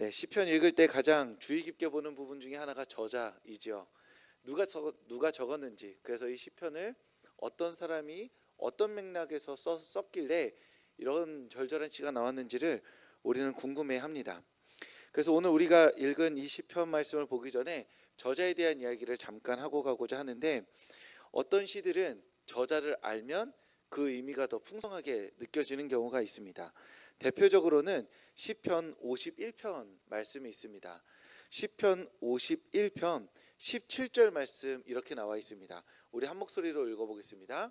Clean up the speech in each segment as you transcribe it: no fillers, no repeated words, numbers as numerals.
네, 시편 읽을 때 가장 주의 깊게 보는 부분 중에 하나가 저자이죠. 누가 적었는지, 그래서 이 시편을 어떤 사람이 어떤 맥락에서 썼길래 이런 절절한 시가 나왔는지를 우리는 궁금해합니다. 그래서 오늘 우리가 읽은 이 시편 말씀을 보기 전에 저자에 대한 이야기를 잠깐 하고 가고자 하는데, 어떤 시들은 저자를 알면 그 의미가 더 풍성하게 느껴지는 경우가 있습니다. 대표적으로는 시편 51편 말씀이 있습니다. 시편 51편 17절 말씀 이렇게 나와 있습니다. 우리 한 목소리로 읽어보겠습니다.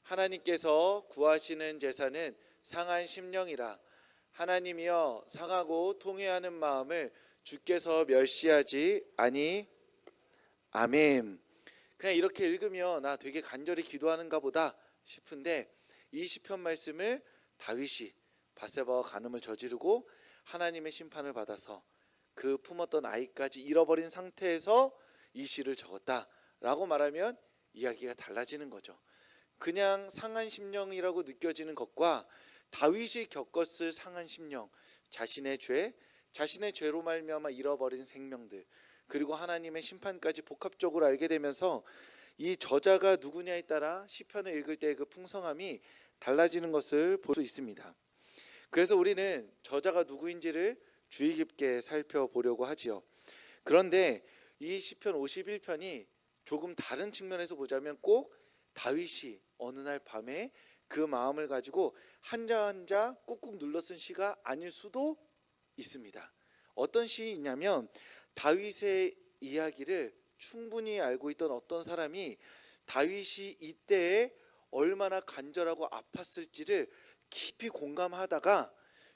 하나님께서 구하시는 제사는 상한 심령이라. 하나님이여 상하고 통회하는 마음을 주께서 멸시하지 아니. 아멘. 그냥 이렇게 읽으면 나 되게 간절히 기도하는가 보다 싶은데, 이 시편 말씀을 다윗이 밧세바와 간음을 저지르고 하나님의 심판을 받아서 그 품었던 아이까지 잃어버린 상태에서 이 시를 적었다라고 말하면 이야기가 달라지는 거죠. 그냥 상한 심령이라고 느껴지는 것과 다윗이 겪었을 상한 심령, 자신의 죄로 말미암아 잃어버린 생명들, 그리고 하나님의 심판까지 복합적으로 알게 되면서 이 저자가 누구냐에 따라 시편을 읽을 때 그 풍성함이 달라지는 것을 볼 수 있습니다. 그래서 우리는 저자가 누구인지를 주의 깊게 살펴보려고 하지요. 그런데 이 시편 51편이 조금 다른 측면에서 보자면 꼭 다윗이 어느 날 밤에 그 마음을 가지고 한자 한자 꾹꾹 눌러 쓴 시가 아닐 수도 있습니다. 어떤 시이냐면, 다윗의 이야기를 충분히 알고 있던 어떤 사람이 다윗이 이때에 얼마나 간절하고 아팠을지를 깊이 공감하다가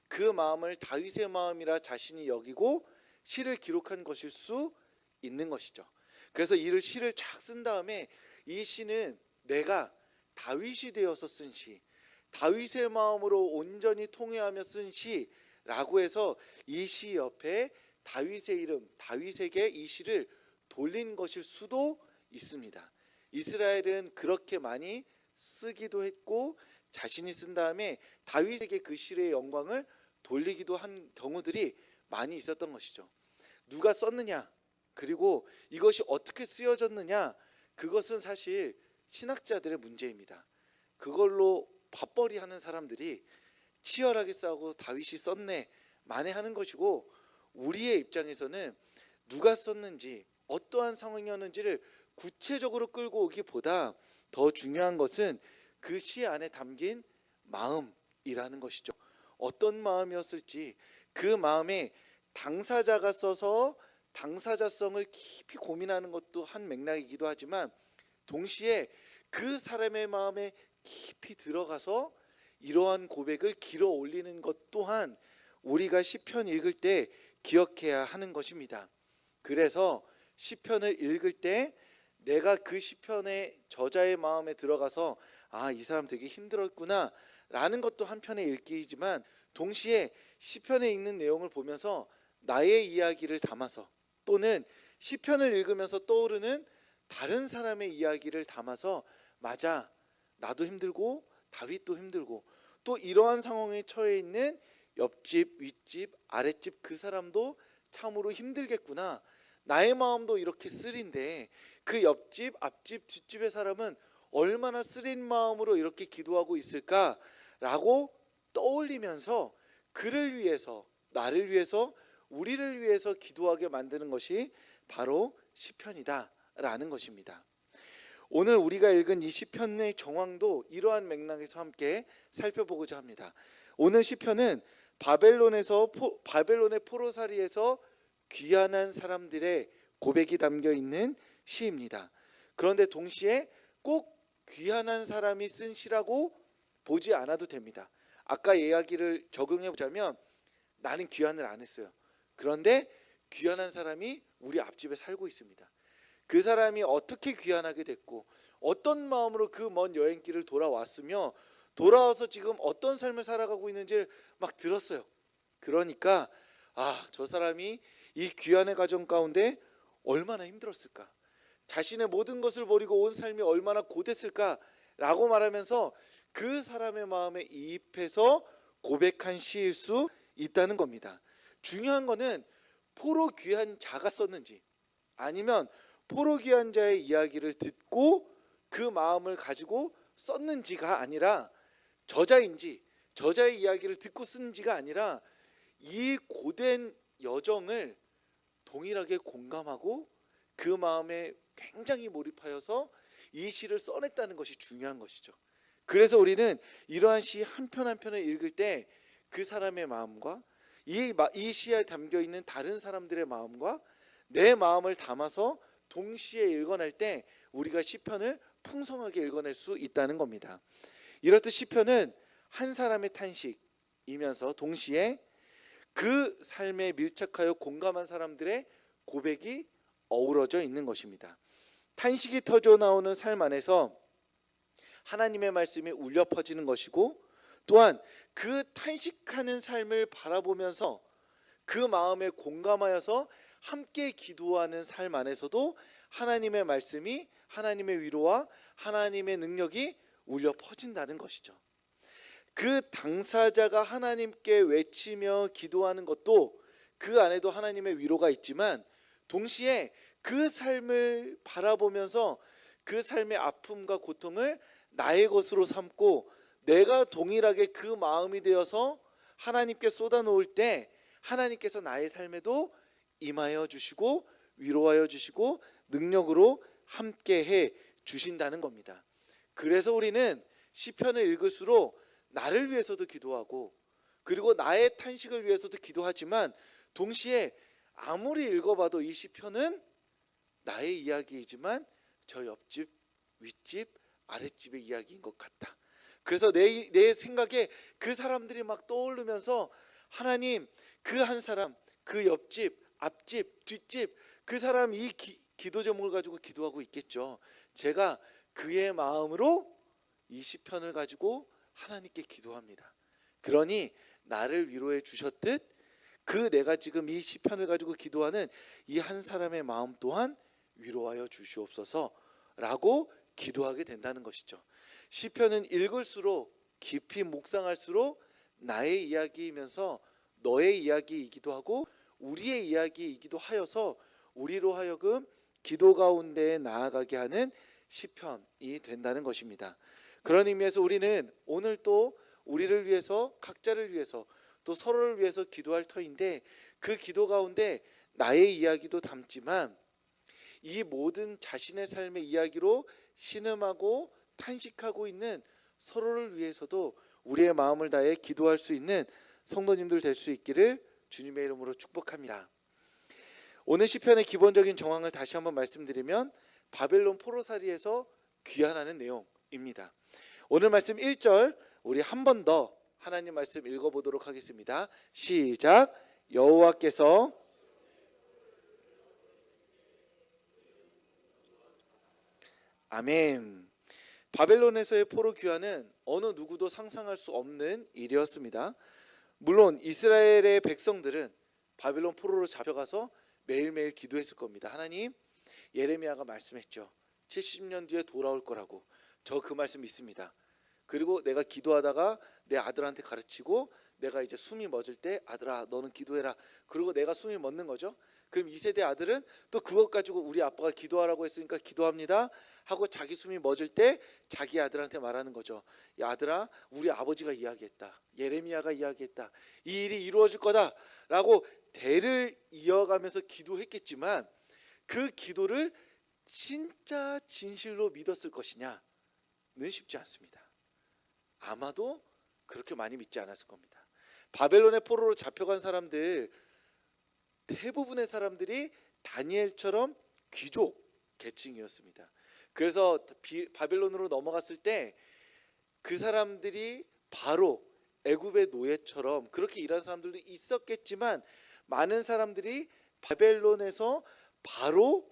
그 마음을 다윗의 마음이라 자신이 여기고 시를 기록한 것일 수 있는 것이죠. 그래서 이 시를 쫙 쓴 다음에 이 시는 내가 다윗이 되어서 쓴 시, 다윗의 마음으로 온전히 통회하며 쓴 시라고 해서 이 시 옆에 다윗의 이름, 다윗에게 이 시를 돌린 것일 수도 있습니다. 이스라엘은 그렇게 많이 쓰기도 했고 자신이 쓴 다음에 다윗에게 그 시의 영광을 돌리기도 한 경우들이 많이 있었던 것이죠. 누가 썼느냐, 그리고 이것이 어떻게 쓰여졌느냐, 그것은 사실 신학자들의 문제입니다. 그걸로 밥벌이 하는 사람들이 치열하게 싸우고 다윗이 썼네 만회하는 것이고, 우리의 입장에서는 누가 썼는지 어떠한 상황이었는지를 구체적으로 끌고 오기보다 더 중요한 것은 그 시 안에 담긴 마음이라는 것이죠. 어떤 마음이었을지, 그 마음에 당사자가 써서 당사자성을 깊이 고민하는 것도 한 맥락이기도 하지만, 동시에 그 사람의 마음에 깊이 들어가서 이러한 고백을 길어 올리는 것 또한 우리가 시편 읽을 때 기억해야 하는 것입니다. 그래서 시편을 읽을 때 내가 그 시편의 저자의 마음에 들어가서 이 사람 되게 힘들었구나 라는 것도 한편의 읽기이지만, 동시에 시편에 있는 내용을 보면서 나의 이야기를 담아서, 또는 시편을 읽으면서 떠오르는 다른 사람의 이야기를 담아서, 맞아, 나도 힘들고 다윗도 힘들고 또 이러한 상황에 처해 있는 옆집, 윗집, 아랫집 그 사람도 참으로 힘들겠구나, 나의 마음도 이렇게 쓰린데 그 옆집, 앞집, 뒷집의 사람은 얼마나 쓰린 마음으로 이렇게 기도하고 있을까라고 떠올리면서 그를 위해서, 나를 위해서, 우리를 위해서 기도하게 만드는 것이 바로 시편이다라는 것입니다. 오늘 우리가 읽은 이 시편의 정황도 이러한 맥락에서 함께 살펴보고자 합니다. 오늘 시편은 바벨론의 포로살이에서 귀환한 사람들의 고백이 담겨 있는 시입니다. 그런데 동시에 꼭 귀환한 사람이 쓴 시라고 보지 않아도 됩니다. 아까 이야기를 적용해 보자면, 나는 귀환을 안 했어요. 그런데 귀환한 사람이 우리 앞집에 살고 있습니다. 그 사람이 어떻게 귀환하게 됐고 어떤 마음으로 그 먼 여행길을 돌아왔으며 돌아와서 지금 어떤 삶을 살아가고 있는지를 막 들었어요. 그러니까 저 사람이 이 귀환의 과정 가운데 얼마나 힘들었을까, 자신의 모든 것을 버리고 온 삶이 얼마나 고됐을까라고 말하면서 그 사람의 마음에 이입해서 고백한 시일 수 있다는 겁니다. 중요한 거는 포로 귀한 자가 썼는지 아니면 포로 귀한 자의 이야기를 듣고 그 마음을 가지고 썼는지가 아니라 저자인지 저자의 이야기를 듣고 쓴지가 아니라 이 고된 여정을 동일하게 공감하고 그 마음에 굉장히 몰입하여서 이 시를 써냈다는 것이 중요한 것이죠. 그래서 우리는 이러한 시 한 편 한 편을 읽을 때 그 사람의 마음과 이 시에 담겨 있는 다른 사람들의 마음과 내 마음을 담아서 동시에 읽어낼 때 우리가 시편을 풍성하게 읽어낼 수 있다는 겁니다. 이렇듯 시편은 한 사람의 탄식이면서 동시에 그 삶에 밀착하여 공감한 사람들의 고백이 어우러져 있는 것입니다. 탄식이 터져 나오는 삶 안에서 하나님의 말씀이 울려 퍼지는 것이고, 또한 그 탄식하는 삶을 바라보면서 그 마음에 공감하여서 함께 기도하는 삶 안에서도 하나님의 말씀이, 하나님의 위로와 하나님의 능력이 울려 퍼진다는 것이죠. 그 당사자가 하나님께 외치며 기도하는 것도 그 안에도 하나님의 위로가 있지만, 동시에 그 삶을 바라보면서 그 삶의 아픔과 고통을 나의 것으로 삼고 내가 동일하게 그 마음이 되어서 하나님께 쏟아놓을 때 하나님께서 나의 삶에도 임하여 주시고 위로하여 주시고 능력으로 함께해 주신다는 겁니다. 그래서 우리는 시편을 읽을수록 나를 위해서도 기도하고 그리고 나의 탄식을 위해서도 기도하지만, 동시에 아무리 읽어봐도 이 시편은 나의 이야기이지만 저 옆집, 윗집, 아랫집의 이야기인 것 같다. 그래서 내 생각에 그 사람들이 막 떠오르면서 하나님, 그 한 사람, 그 옆집, 앞집, 뒷집, 그 사람 이 기도 제목을 가지고 기도하고 있겠죠. 제가 그의 마음으로 이 시편을 가지고 하나님께 기도합니다. 그러니 나를 위로해 주셨듯 그 내가 지금 이 시편을 가지고 기도하는 이 한 사람의 마음 또한 위로하여 주시옵소서라고 기도하게 된다는 것이죠. 시편은 읽을수록 깊이 묵상할수록 나의 이야기이면서 너의 이야기이기도 하고 우리의 이야기이기도 하여서 우리로 하여금 기도 가운데 나아가게 하는 시편이 된다는 것입니다. 그런 의미에서 우리는 오늘 또 우리를 위해서, 각자를 위해서, 또 서로를 위해서 기도할 터인데, 그 기도 가운데 나의 이야기도 담지만 이 모든 자신의 삶의 이야기로 신음하고 탄식하고 있는 서로를 위해서도 우리의 마음을 다해 기도할 수 있는 성도님들 될 수 있기를 주님의 이름으로 축복합니다. 오늘 시편의 기본적인 정황을 다시 한번 말씀드리면 바벨론 포로살이에서 귀환하는 내용입니다. 오늘 말씀 1절 우리 한 번 더 하나님 말씀 읽어보도록 하겠습니다. 시작. 여호와께서 아멘. 바벨론에서의 포로 귀환은 어느 누구도 상상할 수 없는 일이었습니다. 물론 이스라엘의 백성들은 바벨론 포로로 잡혀가서 매일매일 기도했을 겁니다. 하나님, 예레미야가 말씀했죠. 70년 뒤에 돌아올 거라고. 저 그 말씀 믿습니다. 그리고 내가 기도하다가 내 아들한테 가르치고 내가 이제 숨이 멎을 때 아들아 너는 기도해라. 그리고 내가 숨이 멎는 거죠. 그럼 2세대 아들은 또 그것 가지고 우리 아빠가 기도하라고 했으니까 기도합니다 하고 자기 숨이 멎을 때 자기 아들한테 말하는 거죠. 야 아들아, 우리 아버지가 이야기했다. 예레미야가 이야기했다. 이 일이 이루어질 거다 라고 대를 이어가면서 기도했겠지만 그 기도를 진짜 진실로 믿었을 것이냐는 쉽지 않습니다. 아마도 그렇게 많이 믿지 않았을 겁니다. 바벨론의 포로로 잡혀간 사람들 대부분의 사람들이 다니엘처럼 귀족 계층이었습니다. 그래서 바벨론으로 넘어갔을 때 그 사람들이 바로 애굽의 노예처럼 그렇게 일하는 사람들도 있었겠지만, 많은 사람들이 바벨론에서 바로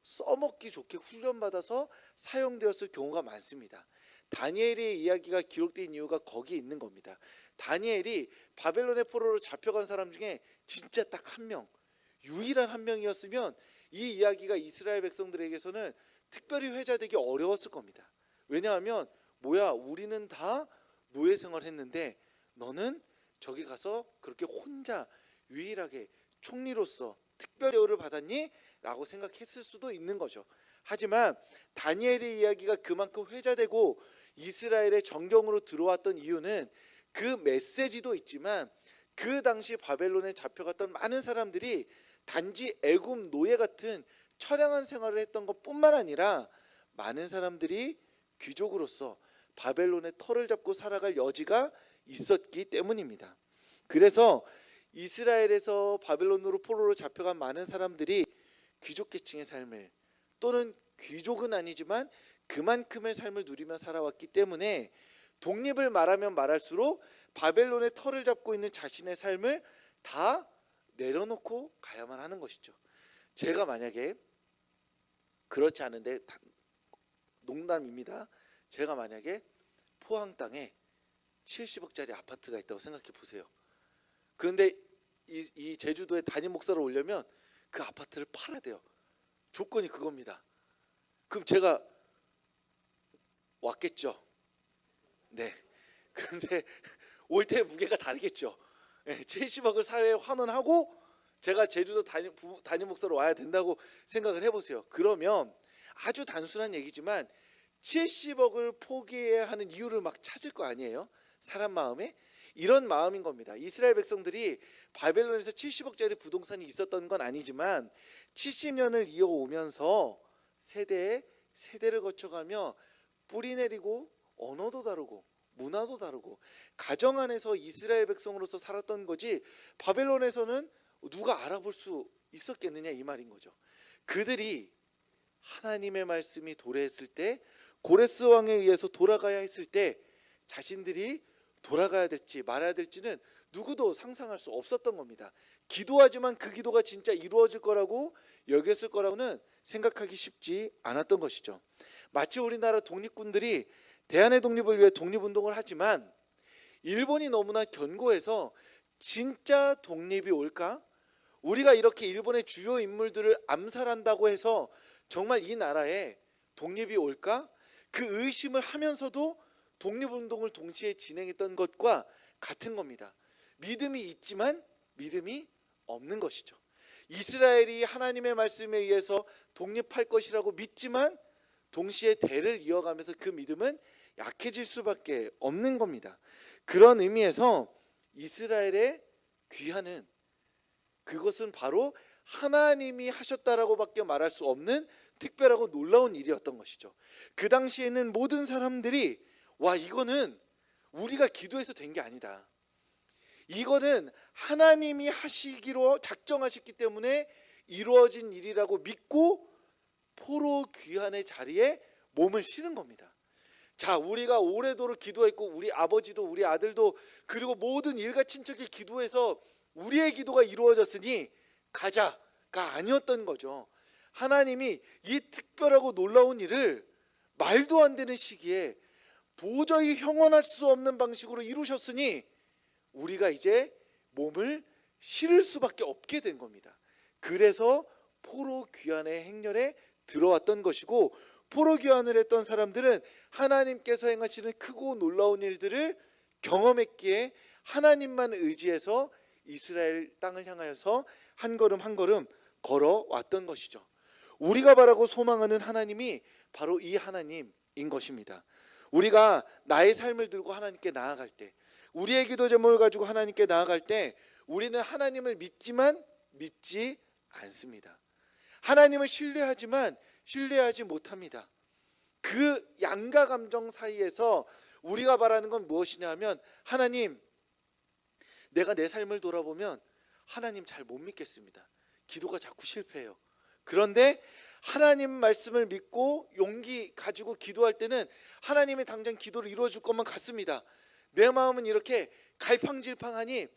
써먹기 좋게 훈련받아서 사용되었을 경우가 많습니다. 다니엘의 이야기가 기록된 이유가 거기에 있는 겁니다. 다니엘이 바벨론의 포로로 잡혀간 사람 중에 진짜 딱 한 명, 유일한 한 명이었으면 이 이야기가 이스라엘 백성들에게서는 특별히 회자되기 어려웠을 겁니다. 왜냐하면 뭐야, 우리는 다 노예 생활했는데 너는 저기 가서 그렇게 혼자 유일하게 총리로서 특별 대우를 받았니? 라고 생각했을 수도 있는 거죠. 하지만 다니엘의 이야기가 그만큼 회자되고 이스라엘의 정경으로 들어왔던 이유는 그 메시지도 있지만 그 당시 바벨론에 잡혀갔던 많은 사람들이 단지 애굽 노예 같은 처량한 생활을 했던 것뿐만 아니라 많은 사람들이 귀족으로서 바벨론의 털을 잡고 살아갈 여지가 있었기 때문입니다. 그래서 이스라엘에서 바벨론으로 포로로 잡혀간 많은 사람들이 귀족 계층의 삶을, 또는 귀족은 아니지만 그만큼의 삶을 누리며 살아왔기 때문에 독립을 말하면 말할수록 바벨론의 털을 잡고 있는 자신의 삶을 다 내려놓고 가야만 하는 것이죠. 제가 만약에, 그렇지 않은데 농담입니다, 제가 만약에 포항 땅에 70억짜리 아파트가 있다고 생각해 보세요. 그런데 이 제주도에 담임 목사를 오려면 그 아파트를 팔아야 돼요. 조건이 그겁니다. 그럼 제가 왔겠죠. 네. 그런데 올 때 무게가 다르겠죠. 70억을 사회에 환원하고 제가 제주도 담임 목사로 와야 된다고 생각을 해보세요. 그러면 아주 단순한 얘기지만 70억을 포기해야 하는 이유를 막 찾을 거 아니에요? 사람 마음에 이런 마음인 겁니다. 이스라엘 백성들이 바벨론에서 70억짜리 부동산이 있었던 건 아니지만 70년을 이어오면서 세대를 거쳐가며 뿌리 내리고 언어도 다르고 문화도 다르고 가정 안에서 이스라엘 백성으로서 살았던 거지 바벨론에서는 누가 알아볼 수 있었겠느냐 이 말인 거죠. 그들이 하나님의 말씀이 도래했을 때, 고레스 왕에 의해서 돌아가야 했을 때 자신들이 돌아가야 될지 말아야 될지는 누구도 상상할 수 없었던 겁니다. 기도하지만 그 기도가 진짜 이루어질 거라고 여겼을 거라고는 생각하기 쉽지 않았던 것이죠. 마치 우리나라 독립군들이 대한의 독립을 위해 독립운동을 하지만 일본이 너무나 견고해서 진짜 독립이 올까? 우리가 이렇게 일본의 주요 인물들을 암살한다고 해서 정말 이 나라에 독립이 올까? 그 의심을 하면서도 독립운동을 동시에 진행했던 것과 같은 겁니다. 믿음이 있지만 믿음이 없는 것이죠. 이스라엘이 하나님의 말씀에 의해서 독립할 것이라고 믿지만 동시에 대를 이어가면서 그 믿음은 약해질 수밖에 없는 겁니다. 그런 의미에서 이스라엘의 귀환은, 그것은 바로 하나님이 하셨다라고밖에 말할 수 없는 특별하고 놀라운 일이었던 것이죠. 그 당시에는 모든 사람들이 와, 이거는 우리가 기도해서 된 게 아니다. 이거는 하나님이 하시기로 작정하셨기 때문에 이루어진 일이라고 믿고 포로 귀환의 자리에 몸을 실은 겁니다. 자, 우리가 오래도록 기도했고 우리 아버지도 우리 아들도 그리고 모든 일가 친척이 기도해서 우리의 기도가 이루어졌으니 가자가 아니었던 거죠. 하나님이 이 특별하고 놀라운 일을 말도 안 되는 시기에 도저히 형언할 수 없는 방식으로 이루셨으니 우리가 이제 몸을 실을 수밖에 없게 된 겁니다. 그래서 포로 귀환의 행렬에 들어왔던 것이고, 포로 귀환을 했던 사람들은 하나님께서 행하시는 크고 놀라운 일들을 경험했기에 하나님만 의지해서 이스라엘 땅을 향하여서 한 걸음 한 걸음 걸어왔던 것이죠. 우리가 바라고 소망하는 하나님이 바로 이 하나님인 것입니다. 우리가 나의 삶을 들고 하나님께 나아갈 때, 우리의 기도 제목을 가지고 하나님께 나아갈 때 우리는 하나님을 믿지만 믿지 않습니다. 하나님을 신뢰하지만 신뢰하지 못합니다. 그 양가 감정 사이에서 우리가 바라는 건 무엇이냐 하면, 하나님, 내가 내 삶을 돌아보면 하나님 잘 못 믿겠습니다. 기도가 자꾸 실패해요. 그런데 하나님 말씀을 믿고 용기 가지고 기도할 때는 하나님이 당장 기도를 이루어줄 것만 같습니다. 내 마음은 이렇게 갈팡질팡하니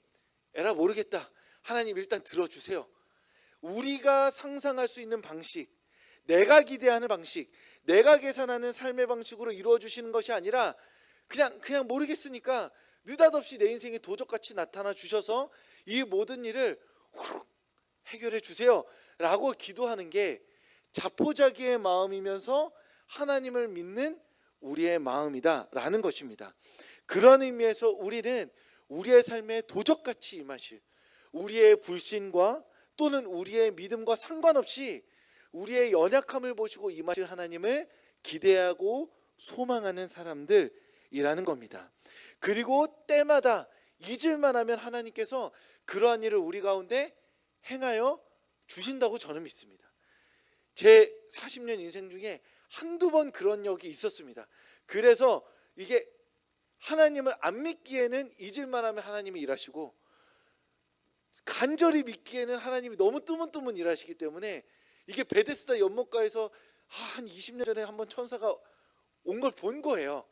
에라 모르겠다. 하나님 일단 들어주세요. 우리가 상상할 수 있는 방식, 내가 기대하는 방식, 내가 계산하는 삶의 방식으로 이루어 주시는 것이 아니라 그냥 모르겠으니까 느닷없이 내 인생에 도적같이 나타나 주셔서 이 모든 일을 후룩 해결해 주세요 라고 기도하는 게 자포자기의 마음이면서 하나님을 믿는 우리의 마음이다 라는 것입니다. 그런 의미에서 우리는 우리의 삶에 도적같이 임하실, 우리의 불신과 또는 우리의 믿음과 상관없이 우리의 연약함을 보시고 임하실 하나님을 기대하고 소망하는 사람들이라는 겁니다. 그리고 때마다 잊을만 하면 하나님께서 그러한 일을 우리 가운데 행하여 주신다고 저는 믿습니다. 제 40년 인생 중에 한두 번 그런 적이 있었습니다. 그래서 이게 하나님을 안 믿기에는 잊을만 하면 하나님이 일하시고, 간절히 믿기에는 하나님이 너무 뜨문뜨문 일하시기 때문에, 이게 베데스다 연못가에서 한 20년 전에 한번 천사가 온 걸 본 거예요.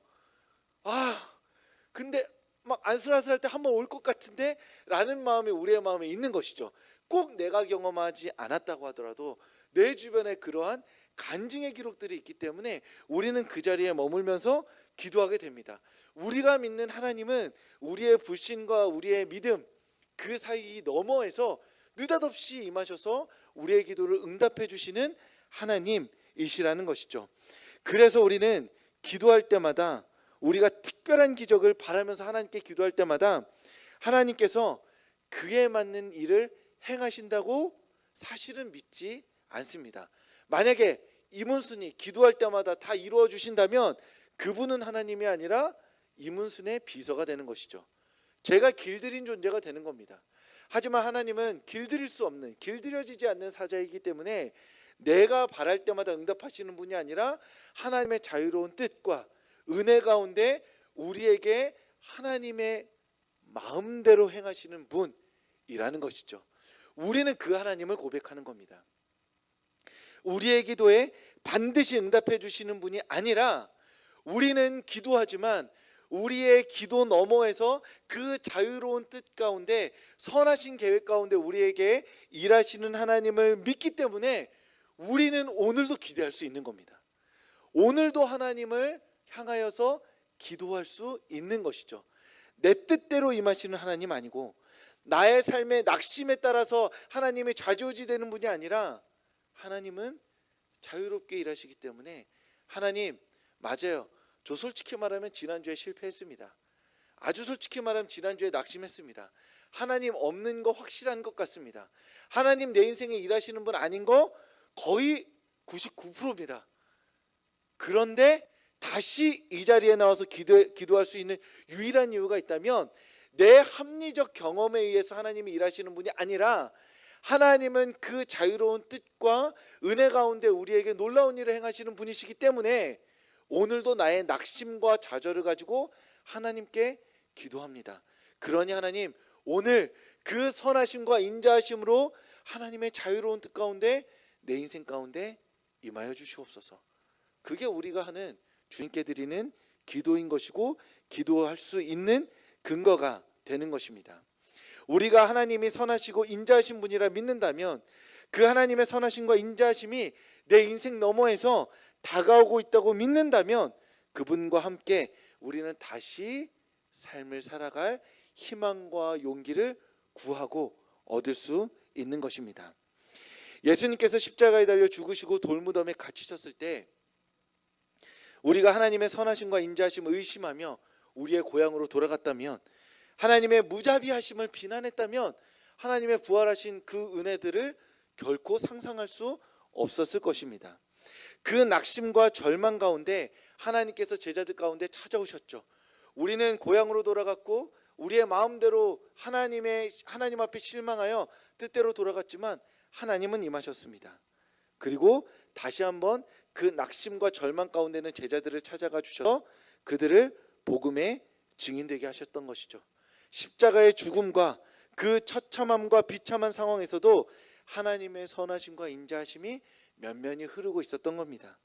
근데 막 안슬아슬할 때 한번 올 것 같은데 라는 마음이 우리의 마음에 있는 것이죠. 꼭 내가 경험하지 않았다고 하더라도 내 주변에 그러한 간증의 기록들이 있기 때문에 우리는 그 자리에 머물면서 기도하게 됩니다. 우리가 믿는 하나님은 우리의 불신과 우리의 믿음 그 사이 너머에서 느닷없이 임하셔서 우리의 기도를 응답해 주시는 하나님이시라는 것이죠. 그래서 우리는 기도할 때마다, 우리가 특별한 기적을 바라면서 하나님께 기도할 때마다 하나님께서 그에 맞는 일을 행하신다고 사실은 믿지 않습니다. 만약에 이문순이 기도할 때마다 다 이루어 주신다면 그분은 하나님이 아니라 이문순의 비서가 되는 것이죠. 제가 길들인 존재가 되는 겁니다. 하지만 하나님은 길들일 수 없는, 길들여지지 않는 사자이기 때문에 내가 바랄 때마다 응답하시는 분이 아니라 하나님의 자유로운 뜻과 은혜 가운데 우리에게 하나님의 마음대로 행하시는 분이라는 것이죠. 우리는 그 하나님을 고백하는 겁니다. 우리의 기도에 반드시 응답해 주시는 분이 아니라, 우리는 기도하지만 우리의 기도 너머에서 그 자유로운 뜻 가운데, 선하신 계획 가운데 우리에게 일하시는 하나님을 믿기 때문에 우리는 오늘도 기대할 수 있는 겁니다. 오늘도 하나님을 향하여서 기도할 수 있는 것이죠. 내 뜻대로 임하시는 하나님 아니고, 나의 삶의 낙심에 따라서 하나님이 좌지우지되는 분이 아니라, 하나님은 자유롭게 일하시기 때문에, 하나님 맞아요, 저 솔직히 말하면 지난주에 실패했습니다. 아주 솔직히 말하면 지난주에 낙심했습니다. 하나님 없는 거 확실한 것 같습니다. 하나님 내 인생에 일하시는 분 아닌 거 거의 99%입니다. 그런데 다시 이 자리에 나와서 기도할 수 있는 유일한 이유가 있다면, 내 합리적 경험에 의해서 하나님이 일하시는 분이 아니라, 하나님은 그 자유로운 뜻과 은혜 가운데 우리에게 놀라운 일을 행하시는 분이시기 때문에 오늘도 나의 낙심과 좌절을 가지고 하나님께 기도합니다. 그러니 하나님, 오늘 그 선하심과 인자하심으로 하나님의 자유로운 뜻 가운데 내 인생 가운데 임하여 주시옵소서. 그게 우리가 하는, 주님께 드리는 기도인 것이고, 기도할 수 있는 근거가 되는 것입니다. 우리가 하나님이 선하시고 인자하신 분이라 믿는다면, 그 하나님의 선하심과 인자하심이 내 인생 너머에서 다가오고 있다고 믿는다면, 그분과 함께 우리는 다시 삶을 살아갈 희망과 용기를 구하고 얻을 수 있는 것입니다. 예수님께서 십자가에 달려 죽으시고 돌무덤에 갇히셨을 때, 우리가 하나님의 선하심과 인자하심을 의심하며 우리의 고향으로 돌아갔다면, 하나님의 무자비하심을 비난했다면, 하나님의 부활하신 그 은혜들을 결코 상상할 수 없었을 것입니다. 그 낙심과 절망 가운데 하나님께서 제자들 가운데 찾아오셨죠. 우리는 고향으로 돌아갔고 우리의 마음대로 하나님 앞에 실망하여 뜻대로 돌아갔지만, 하나님은 임하셨습니다. 그리고 다시 한번 그 낙심과 절망 가운데는 제자들을 찾아가 주셔서 그들을 복음의 증인되게 하셨던 것이죠. 십자가의 죽음과 그 처참함과 비참한 상황에서도 하나님의 선하심과 인자하심이 면면히 흐르고 있었던 겁니다.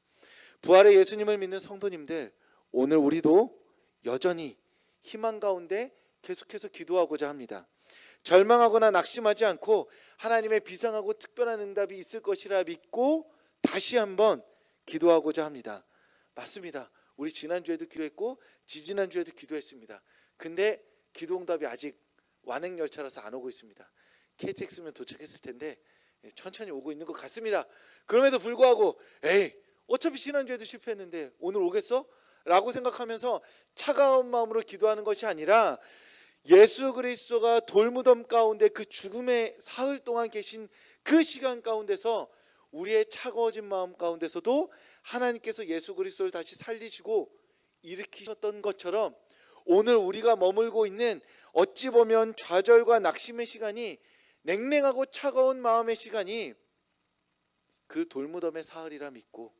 부활의 예수님을 믿는 성도님들, 오늘 우리도 여전히 희망 가운데 계속해서 기도하고자 합니다. 절망하거나 낙심하지 않고 하나님의 비상하고 특별한 응답이 있을 것이라 믿고 다시 한번 기도하고자 합니다. 맞습니다. 우리 지난주에도 기도했고 지지난주에도 기도했습니다. 근데 기도 응답이 아직 완행 열차라서 안 오고 있습니다. KTX면 도착했을 텐데 천천히 오고 있는 것 같습니다. 그럼에도 불구하고 어차피 지난주에도 실패했는데 오늘 오겠어? 라고 생각하면서 차가운 마음으로 기도하는 것이 아니라, 예수 그리스도가 돌무덤 가운데 그 죽음의 사흘 동안 계신 그 시간 가운데서 우리의 차가워진 마음 가운데서도 하나님께서 예수 그리스도를 다시 살리시고 일으키셨던 것처럼 오늘 우리가 머물고 있는 어찌 보면 좌절과 낙심의 시간이, 냉랭하고 차가운 마음의 시간이 그 돌무덤의 사흘이라 믿고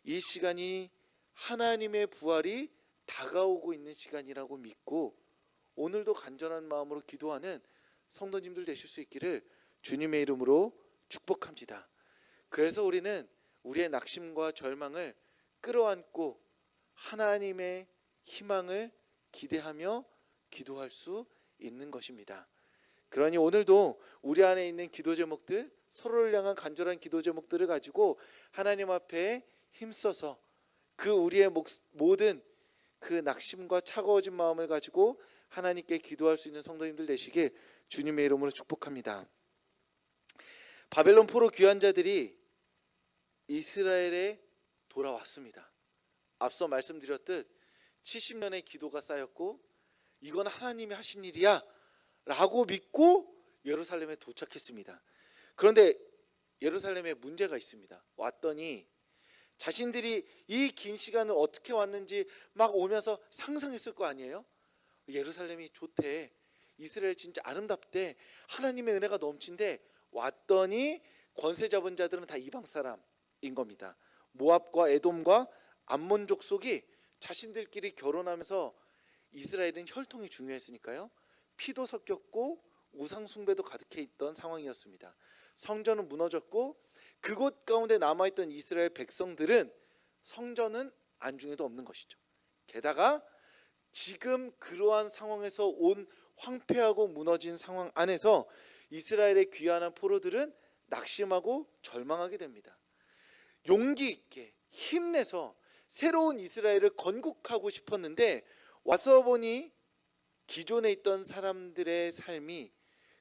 이 시간이 하나님의 부활이 다가오고 있는 시간이라고 믿고 오늘도 간절한 마음으로 기도하는 성도님들 되실 수 있기를 주님의 이름으로 축복합니다. 그래서 우리는 우리의 낙심과 절망을 끌어안고 하나님의 희망을 기대하며 기도할 수 있는 것입니다. 그러니 오늘도 우리 안에 있는 기도 제목들, 서로를 향한 간절한 기도 제목들을 가지고 하나님 앞에 힘써서 그 우리의 모든 그 낙심과 차가워진 마음을 가지고 하나님께 기도할 수 있는 성도님들 되시길 주님의 이름으로 축복합니다. 바벨론 포로 귀환자들이 이스라엘에 돌아왔습니다. 앞서 말씀드렸듯 70년의 기도가 쌓였고 이건 하나님이 하신 일이야 라고 믿고 예루살렘에 도착했습니다. 그런데 예루살렘에 문제가 있습니다. 왔더니 자신들이 이 긴 시간을 어떻게 왔는지 막 오면서 상상했을 거 아니에요. 예루살렘이 좋대, 이스라엘 진짜 아름답대, 하나님의 은혜가 넘친데 왔더니 권세 잡은 자들은 다 이방 사람인 겁니다. 모압과 에돔과 암몬 족속이 자신들끼리 결혼하면서, 이스라엘은 혈통이 중요했으니까요, 피도 섞였고 우상 숭배도 가득해 있던 상황이었습니다. 성전은 무너졌고 그곳 가운데 남아있던 이스라엘 백성들은 성전은 안중에도 없는 것이죠. 게다가 지금 그러한 상황에서 온 황폐하고 무너진 상황 안에서 이스라엘의 귀환한 포로들은 낙심하고 절망하게 됩니다. 용기 있게 힘내서 새로운 이스라엘을 건국하고 싶었는데 와서 보니 기존에 있던 사람들의 삶이,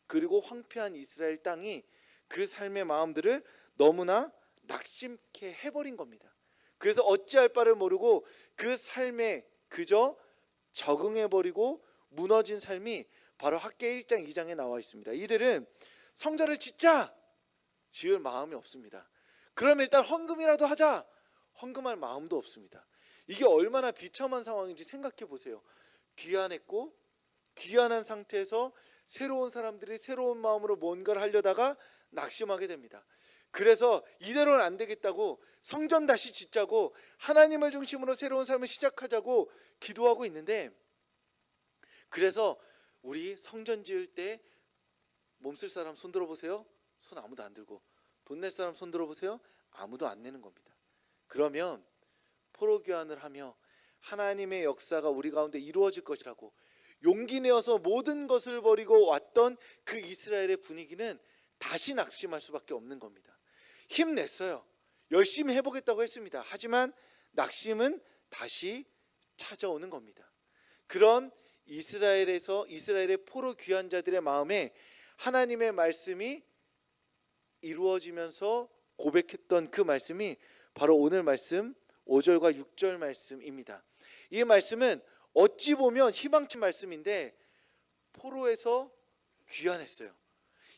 그리고 황폐한 이스라엘 땅이 그 삶의 마음들을 너무나 낙심케 해버린 겁니다. 그래서 어찌할 바를 모르고 그 삶에 그저 적응해버리고 무너진 삶이 바로 학개 1장 2장에 나와 있습니다. 이들은 성전을 짓자, 지을 마음이 없습니다. 그럼 일단 헌금이라도 하자, 헌금할 마음도 없습니다. 이게 얼마나 비참한 상황인지 생각해 보세요. 귀환했고 귀환한 상태에서 새로운 사람들이 새로운 마음으로 뭔가를 하려다가 낙심하게 됩니다. 그래서 이대로는 안 되겠다고 성전 다시 짓자고 하나님을 중심으로 새로운 삶을 시작하자고 기도하고 있는데, 그래서 우리 성전 지을 때 몸쓸 사람 손 들어보세요. 손 아무도 안 들고. 돈 낼 사람 손 들어보세요. 아무도 안 내는 겁니다. 그러면 포로 귀환을 하며 하나님의 역사가 우리 가운데 이루어질 것이라고 용기 내어서 모든 것을 버리고 왔던 그 이스라엘의 분위기는 다시 낙심할 수밖에 없는 겁니다. 힘냈어요. 열심히 해보겠다고 했습니다. 하지만 낙심은 다시 찾아오는 겁니다. 그런 이스라엘의 포로 귀환자들의 마음에 하나님의 말씀이 이루어지면서 고백했던 그 말씀이 바로 오늘 말씀 5절과 6절 말씀입니다. 이 말씀은 어찌 보면 희망찬 말씀인데 포로에서 귀환했어요.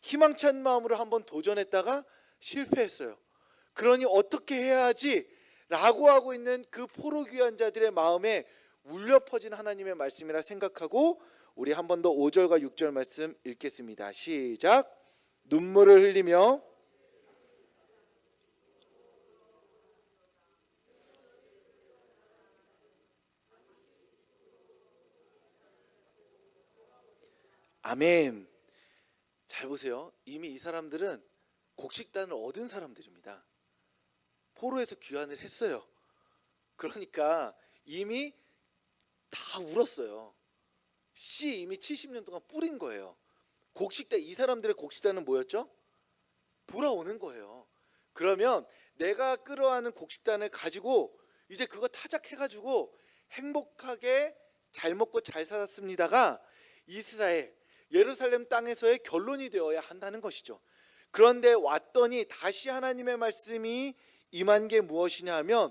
희망찬 마음으로 한번 도전했다가 실패했어요. 그러니 어떻게 해야 하지? 라고 하고 있는 그 포로 귀환자들의 마음에 울려 퍼진 하나님의 말씀이라 생각하고 우리 한 번 더 5절과 6절 말씀 읽겠습니다. 시작. 눈물을 흘리며 아멘. 잘 보세요. 이미 이 사람들은 곡식단을 얻은 사람들입니다. 포로에서 귀환을 했어요. 그러니까 이미 다 울었어요. 씨 이미 70년 동안 뿌린 거예요. 곡식단, 이 사람들의 곡식단은 뭐였죠? 돌아오는 거예요. 그러면 내가 끌어안은 곡식단을 가지고 이제 그거 타작해가지고 행복하게 잘 먹고 잘 살았습니다가 이스라엘 예루살렘 땅에서의 결론이 되어야 한다는 것이죠. 그런데 왔더니 다시 하나님의 말씀이 임한 게 무엇이냐 하면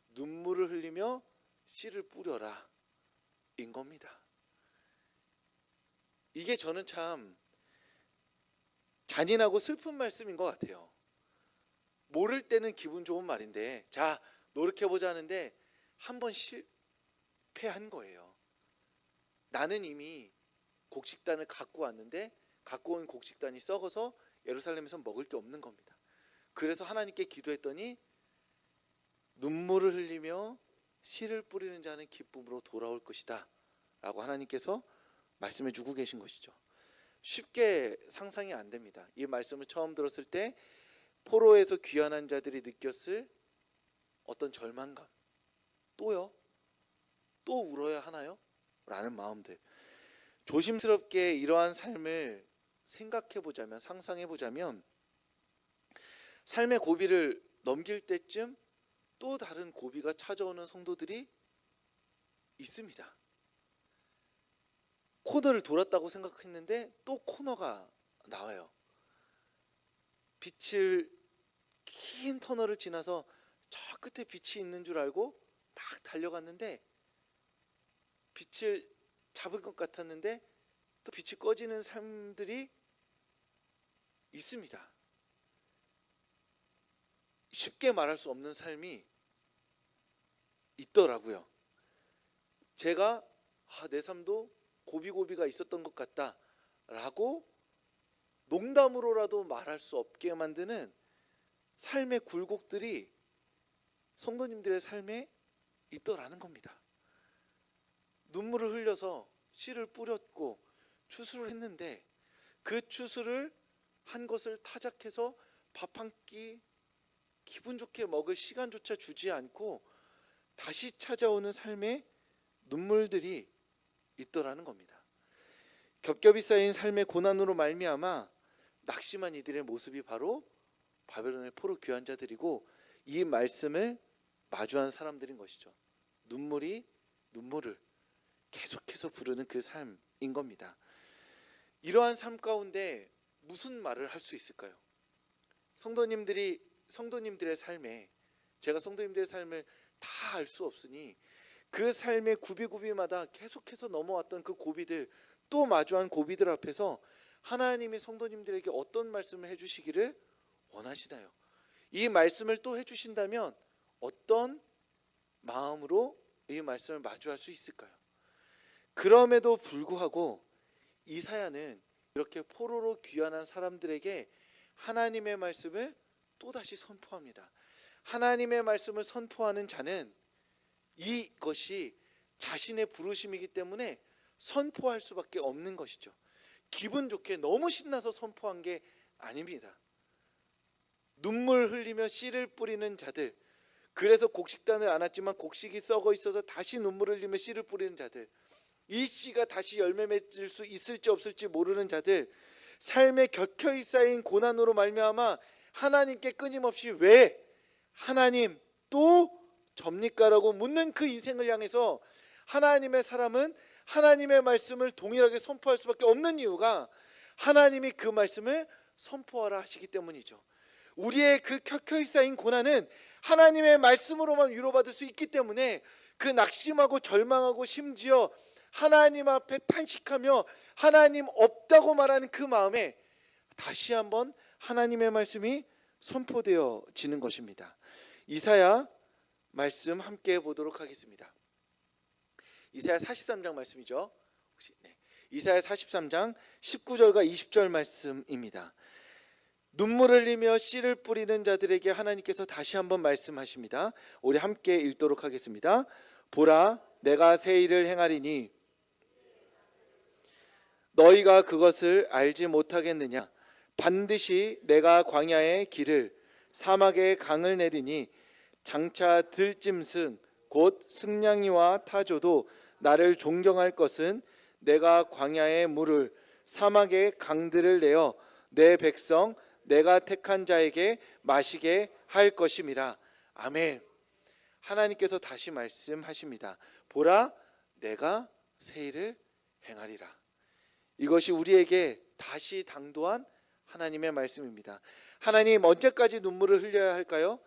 눈물을 흘리며 씨를 뿌려라 인 겁니다. 이게 저는 참 잔인하고 슬픈 말씀인 것 같아요. 모를 때는 기분 좋은 말인데, 자 노력해보자 하는데 한 번 실패한 거예요. 나는 이미 곡식단을 갖고 왔는데 갖고 온 곡식단이 썩어서 예루살렘에서 먹을 게 없는 겁니다. 그래서 하나님께 기도했더니 눈물을 흘리며 씨를 뿌리는 자는 기쁨으로 돌아올 것이다 라고 하나님께서 말씀해 주고 계신 것이죠. 쉽게 상상이 안 됩니다. 이 말씀을 처음 들었을 때 포로에서 귀환한 자들이 느꼈을 어떤 절망감, 또요? 또 울어야 하나요? 라는 마음들. 조심스럽게 이러한 삶을 생각해 보자면, 상상해 보자면 삶의 고비를 넘길 때쯤 또 다른 고비가 찾아오는 성도들이 있습니다. 코너를 돌았다고 생각했는데 또 코너가 나와요. 긴 터널을 지나서 저 끝에 빛이 있는 줄 알고 막 달려갔는데 빛을 잡을 것 같았는데 또 빛이 꺼지는 삶들이 있습니다. 쉽게 말할 수 없는 삶이 있더라고요. 제가 내 삶도 고비고비가 있었던 것 같다 라고 농담으로라도 말할 수 없게 만드는 삶의 굴곡들이 성도님들의 삶에 있더라는 겁니다. 눈물을 흘려서 씨를 뿌렸고 추수를 했는데 그 추수를 한 것을 타작해서 밥 한 끼 기분 좋게 먹을 시간조차 주지 않고 다시 찾아오는 삶의 눈물들이 있더라는 겁니다. 겹겹이 쌓인 삶의 고난으로 말미암아 낙심한 이들의 모습이 바로 바벨론의 포로 귀환자들이고 이 말씀을 마주한 사람들인 것이죠. 눈물을 계속해서 부르는 그 삶인 겁니다. 이러한 삶 가운데 무슨 말을 할 수 있을까요? 성도님들의 삶에, 제가 성도님들의 삶을 다 알 수 없으니 그 삶의 구비구비마다 계속해서 넘어왔던 그 고비들, 또 마주한 고비들 앞에서 하나님이 성도님들에게 어떤 말씀을 해주시기를 원하시나요? 이 말씀을 또 해주신다면 어떤 마음으로 이 말씀을 마주할 수 있을까요? 그럼에도 불구하고 이사야는 이렇게 포로로 귀환한 사람들에게 하나님의 말씀을 또다시 선포합니다. 하나님의 말씀을 선포하는 자는 이것이 자신의 부르심이기 때문에 선포할 수밖에 없는 것이죠. 기분 좋게 너무 신나서 선포한 게 아닙니다. 눈물 흘리며 씨를 뿌리는 자들, 그래서 곡식단을 안 왔지만 곡식이 썩어 있어서 다시 눈물을 흘리며 씨를 뿌리는 자들, 이 씨가 다시 열매 맺을 수 있을지 없을지 모르는 자들, 삶에 격혀이 쌓인 고난으로 말미암아 하나님께 끊임없이 왜 하나님 또 접니까라고 묻는 그 인생을 향해서 하나님의 사람은 하나님의 말씀을 동일하게 선포할 수밖에 없는 이유가 하나님이 그 말씀을 선포하라 하시기 때문이죠. 우리의 그 켜켜이 쌓인 고난은 하나님의 말씀으로만 위로받을 수 있기 때문에 그 낙심하고 절망하고 심지어 하나님 앞에 탄식하며 하나님 없다고 말하는 그 마음에 다시 한번 하나님의 말씀이 선포되어지는 것입니다. 이사야 말씀 함께 보도록 하겠습니다. 이사야 43장 말씀이죠. 이사야 43장 19절과 20절 말씀입니다. 눈물을 흘리며 씨를 뿌리는 자들에게 하나님께서 다시 한번 말씀하십니다. 우리 함께 읽도록 하겠습니다. 보라, 내가 새 일을 행하리니 너희가 그것을 알지 못하겠느냐? 반드시 내가 광야의 길을 사막의 강을 내리니 장차 들짐승 곧 승냥이와 타조도 나를 존경할 것은 내가 광야의 물을 사막의 강들을 내어 내 백성 내가 택한 자에게 마시게 할 것임이라. 아멘. 하나님께서 다시 말씀하십니다. 보라, 내가 새 일을 행하리라. 이것이 우리에게 다시 당도한 하나님의 말씀입니다. 하나님, 언제까지 눈물을 흘려야 할까요?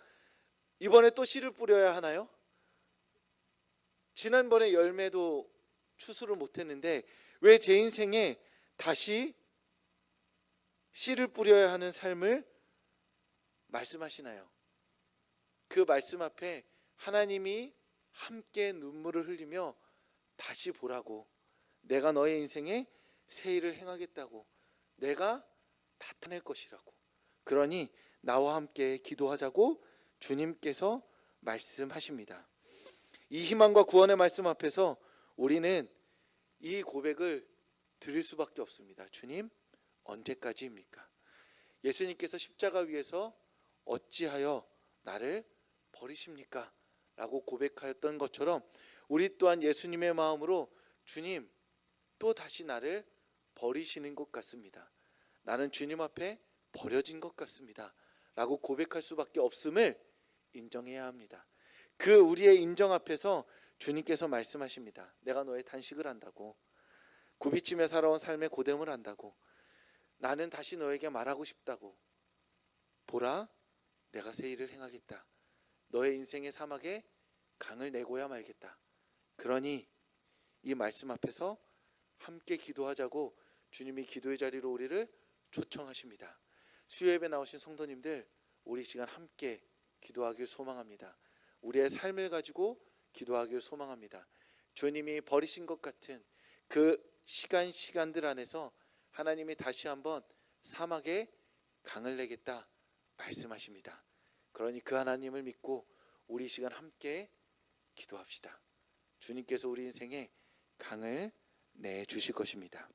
이번에 또 씨를 뿌려야 하나요? 지난번에 열매도 추수를 못했는데 왜 제 인생에 다시 씨를 뿌려야 하는 삶을 말씀하시나요? 그 말씀 앞에 하나님이 함께 눈물을 흘리며 다시 보라고, 내가 너의 인생에 새 일을 행하겠다고, 내가 나타낼 것이라고, 그러니 나와 함께 기도하자고 주님께서 말씀하십니다. 이 희망과 구원의 말씀 앞에서 우리는 이 고백을 드릴 수밖에 없습니다. 주님, 언제까지입니까? 예수님께서 십자가 위에서 어찌하여 나를 버리십니까? 라고 고백하였던 것처럼 우리 또한 예수님의 마음으로 주님, 또 다시 나를 버리시는 것 같습니다. 나는 주님 앞에 버려진 것 같습니다. 라고 고백할 수밖에 없음을 인정해야 합니다. 그 우리의 인정 앞에서 주님께서 말씀하십니다. 내가 너의 단식을 한다고, 굽이치며 살아온 삶의 고됨을 안다고, 나는 다시 너에게 말하고 싶다고, 보라, 내가 새 일을 행하겠다. 너의 인생의 사막에 강을 내고야 말겠다. 그러니 이 말씀 앞에서 함께 기도하자고 주님이 기도의 자리로 우리를 초청하십니다. 수요예배 나오신 성도님들, 우리 시간 함께 기도하길 소망합니다. 우리의 삶을 가지고 기도하길 소망합니다. 주님이 버리신 것 같은 그 시간들 안에서 하나님이 다시 한번 사막에 강을 내겠다 말씀하십니다. 그러니 그 하나님을 믿고 우리 시간 함께 기도합시다. 주님께서 우리 인생에 강을 내주실 것입니다.